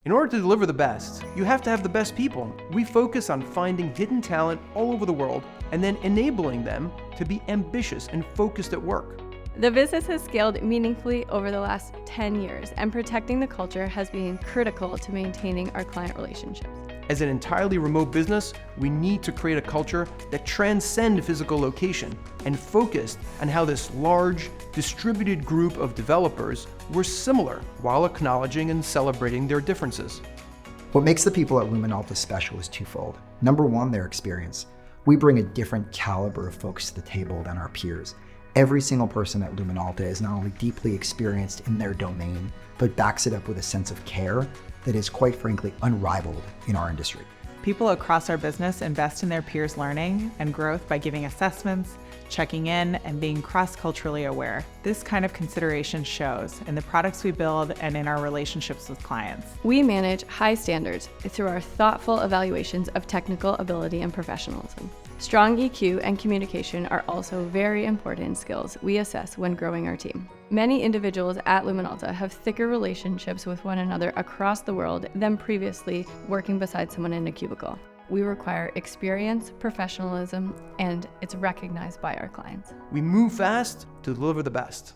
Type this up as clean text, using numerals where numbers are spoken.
In order to deliver the best, you have to have the best people. We focus on finding hidden talent all over the world and then enabling them to be ambitious and focused at work. The business has scaled meaningfully over the last 10 years, and protecting the culture has been critical to maintaining our client relationships. As an entirely remote business, we need to create a culture that transcends physical location and focused on how this large, distributed group of developers were similar while acknowledging and celebrating their differences. What makes the people at Lumenalta special is twofold. Number one, their experience. We bring a different caliber of folks to the table than our peers. Every single person at Lumenalta is not only deeply experienced in their domain, but backs it up with a sense of care that is, quite frankly, unrivaled in our industry. People across our business invest in their peers' learning and growth by giving assessments, checking in, and being cross-culturally aware. This kind of consideration shows in the products we build and in our relationships with clients. We manage high standards through our thoughtful evaluations of technical ability and professionalism. Strong EQ and communication are also very important skills we assess when growing our team. Many individuals at Lumenalta have thicker relationships with one another across the world than previously working beside someone in a cubicle. We require experience, professionalism, and it's recognized by our clients. We move fast to deliver the best.